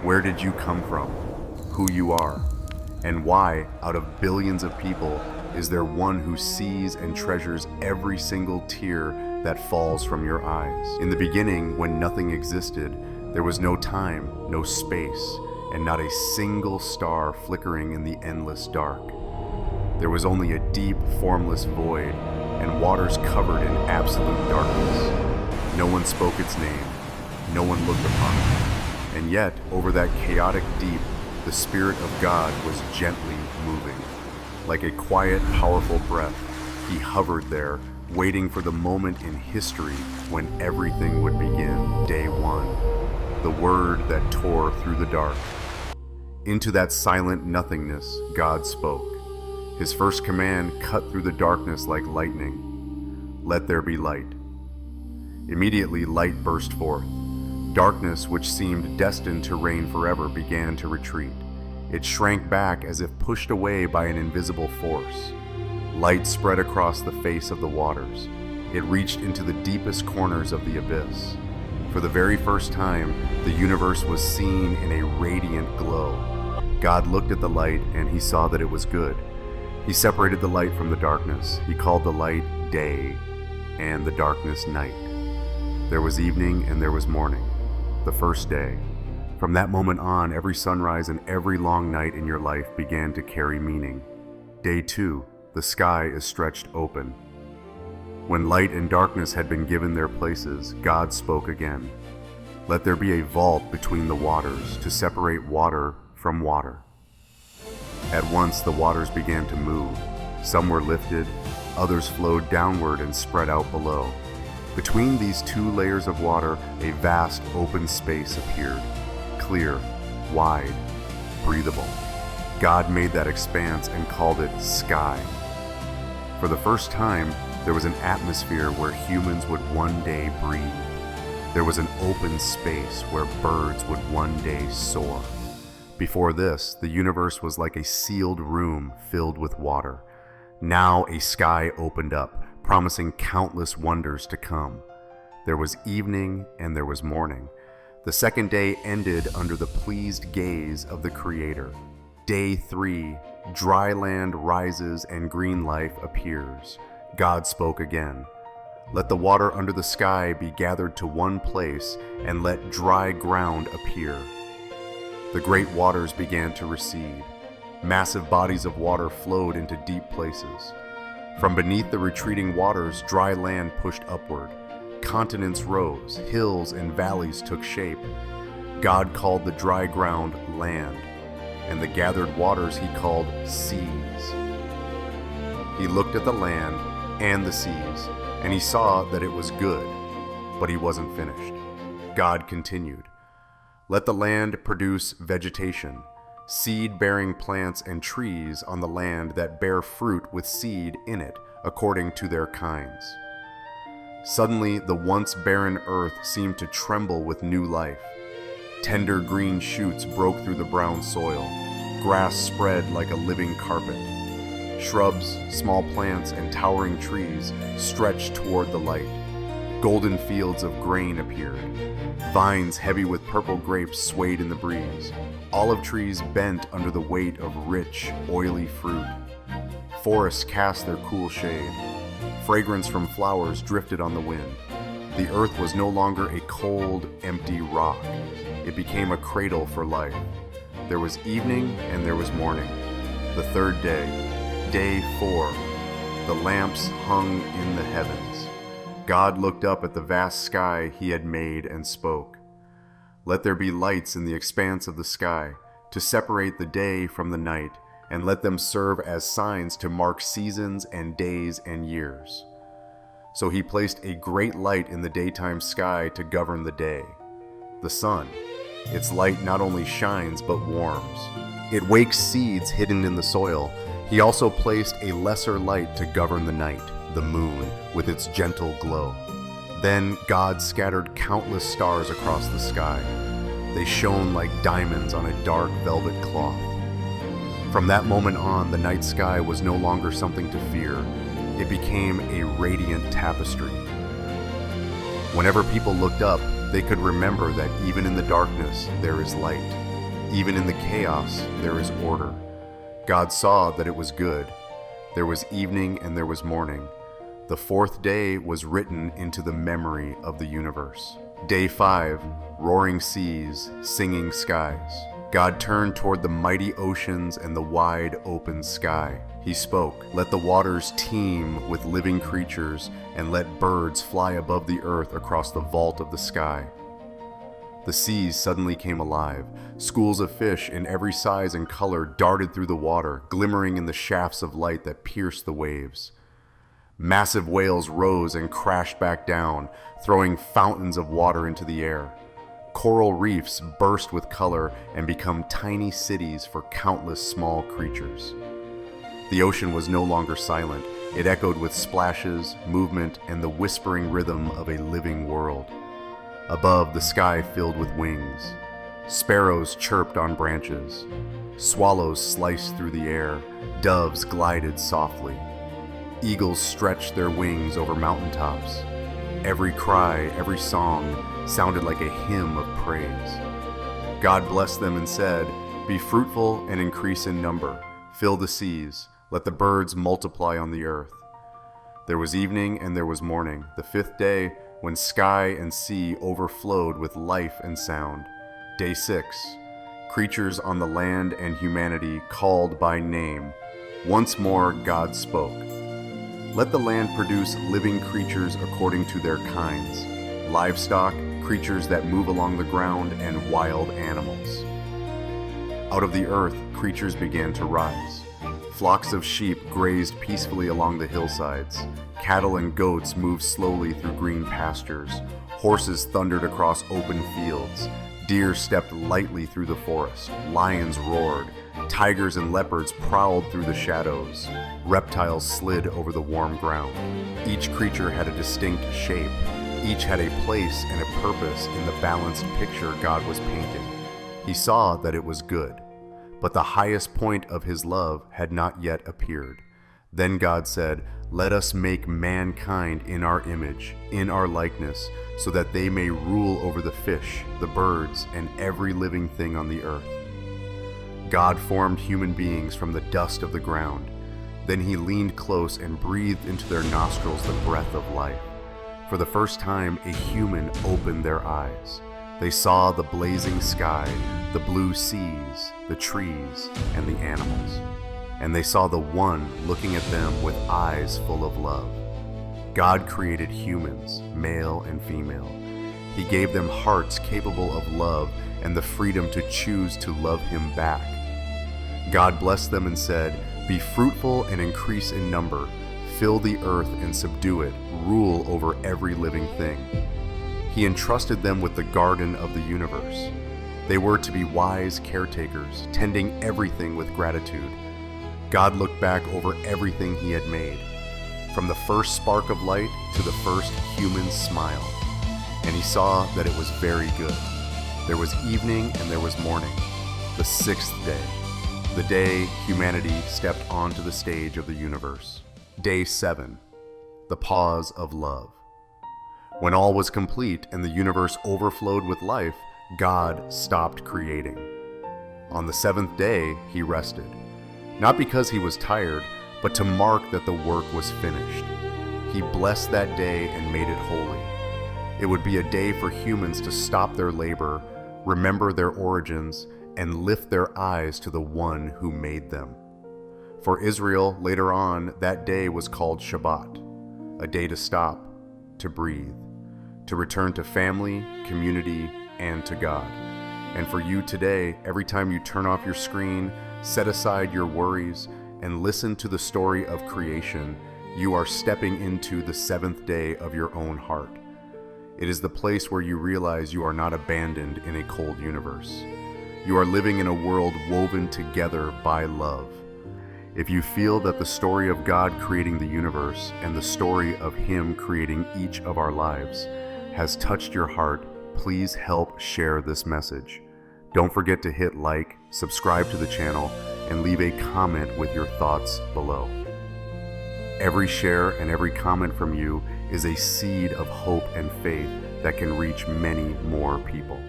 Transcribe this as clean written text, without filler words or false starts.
where did you come from, who you are, and why, out of billions of people, is there one who sees and treasures every single tear that falls from your eyes. In the beginning, when nothing existed, there was no time, no space, and not a single star flickering in the endless dark. There was only a deep, formless void, and waters covered in absolute darkness. No one spoke its name, no one looked upon it, and yet, over that chaotic deep, the Spirit of God was gently moving. Like a quiet, powerful breath, he hovered there, waiting for the moment in history when everything would begin. Day one, the word that tore through the dark. Into that silent nothingness, God spoke. His first command cut through the darkness like lightning. Let there be light. Immediately, light burst forth. Darkness, which seemed destined to reign forever, began to retreat. It shrank back as if pushed away by an invisible force. Light spread across the face of the waters. It reached into the deepest corners of the abyss. For the very first time, the universe was seen in a radiant glow. God looked at the light and he saw that it was good. He separated the light from the darkness. He called the light day and the darkness night. There was evening and there was morning, the first day. From that moment on, every sunrise and every long night in your life began to carry meaning. Day two, the sky is stretched open. When light and darkness had been given their places, God spoke again. Let there be a vault between the waters to separate water from water. At once the waters began to move. Some were lifted, others flowed downward and spread out below. Between these two layers of water, a vast open space appeared. Clear, wide, breathable. God made that expanse and called it sky. For the first time, there was an atmosphere where humans would one day breathe. There was an open space where birds would one day soar. Before this, the universe was like a sealed room filled with water. Now a sky opened up, promising countless wonders to come. There was evening and there was morning. The second day ended under the pleased gaze of the Creator. Day three, dry land rises and green life appears. God spoke again. Let the water under the sky be gathered to one place, and let dry ground appear. The great waters began to recede. Massive bodies of water flowed into deep places. From beneath the retreating waters, dry land pushed upward. Continents rose, hills and valleys took shape. God called the dry ground land, and the gathered waters he called seas. He looked at the land and the seas, and he saw that it was good, but he wasn't finished. God continued, let the land produce vegetation, seed-bearing plants and trees on the land that bear fruit with seed in it, according to their kinds. Suddenly, the once barren earth seemed to tremble with new life. Tender green shoots broke through the brown soil. Grass spread like a living carpet. Shrubs, small plants, and towering trees stretched toward the light. Golden fields of grain appeared. Vines heavy with purple grapes swayed in the breeze. Olive trees bent under the weight of rich, oily fruit. Forests cast their cool shade. Fragrance from flowers drifted on the wind. The earth was no longer a cold, empty rock. It became a cradle for life. There was evening and there was morning. The third day, day 4, the lamps hung in the heavens. God looked up at the vast sky he had made and spoke. Let there be lights in the expanse of the sky to separate the day from the night, and let them serve as signs to mark seasons and days and years. So he placed a great light in the daytime sky to govern the day, the sun. Its light not only shines but warms. It wakes seeds hidden in the soil. He also placed a lesser light to govern the night, the moon, with its gentle glow. Then God scattered countless stars across the sky. They shone like diamonds on a dark velvet cloth. From that moment on, the night sky was no longer something to fear. It became a radiant tapestry. Whenever people looked up, they could remember that even in the darkness, there is light. Even in the chaos, there is order. God saw that it was good. There was evening and there was morning. The fourth day was written into the memory of the universe. Day 5, roaring seas, singing skies. God turned toward the mighty oceans and the wide open sky. He spoke, "Let the waters teem with living creatures, and let birds fly above the earth across the vault of the sky." The seas suddenly came alive. Schools of fish in every size and color darted through the water, glimmering in the shafts of light that pierced the waves. Massive whales rose and crashed back down, throwing fountains of water into the air. Coral reefs burst with color and become tiny cities for countless small creatures. The ocean was no longer silent. It echoed with splashes, movement, and the whispering rhythm of a living world. Above, the sky filled with wings. Sparrows chirped on branches. Swallows sliced through the air. Doves glided softly. Eagles stretched their wings over mountaintops. Every cry, every song sounded like a hymn of praise. God blessed them and said, "Be fruitful and increase in number. Fill the seas. Let the birds multiply on the earth." There was evening and there was morning, the fifth day, when sky and sea overflowed with life and sound. Day 6, creatures on the land and humanity called by name. Once more God spoke. "Let the land produce living creatures according to their kinds, livestock, creatures that move along the ground, and wild animals." Out of the earth, creatures began to rise. Flocks of sheep grazed peacefully along the hillsides. Cattle and goats moved slowly through green pastures. Horses thundered across open fields. Deer stepped lightly through the forest. Lions roared. Tigers and leopards prowled through the shadows. Reptiles slid over the warm ground. Each creature had a distinct shape. Each had a place and a purpose in the balanced picture God was painting. He saw that it was good. But the highest point of his love had not yet appeared. Then God said, "Let us make mankind in our image, in our likeness, so that they may rule over the fish, the birds, and every living thing on the earth." God formed human beings from the dust of the ground. Then he leaned close and breathed into their nostrils the breath of life. For the first time, a human opened their eyes. They saw the blazing sky, the blue seas, the trees, and the animals. And they saw the One looking at them with eyes full of love. God created humans, male and female. He gave them hearts capable of love and the freedom to choose to love him back. God blessed them and said, "Be fruitful and increase in number. Fill the earth and subdue it. Rule over every living thing." He entrusted them with the garden of the universe. They were to be wise caretakers, tending everything with gratitude. God looked back over everything he had made, from the first spark of light to the first human smile, and he saw that it was very good. There was evening and there was morning, the sixth day, the day humanity stepped onto the stage of the universe. Day 7, the pause of love. When all was complete and the universe overflowed with life, God stopped creating. On the seventh day, he rested, not because he was tired, but to mark that the work was finished. He blessed that day and made it holy. It would be a day for humans to stop their labor, remember their origins, and lift their eyes to the One who made them. For Israel, later on, that day was called Shabbat, a day to stop, to breathe, to return to family, community, and to God. And for you today, every time you turn off your screen, set aside your worries, and listen to the story of creation, you are stepping into the seventh day of your own heart. It is the place where you realize you are not abandoned in a cold universe. You are living in a world woven together by love. If you feel that the story of God creating the universe and the story of Him creating each of our lives has touched your heart, please help share this message. Don't forget to hit like, subscribe to the channel, and leave a comment with your thoughts below. Every share and every comment from you is a seed of hope and faith that can reach many more people.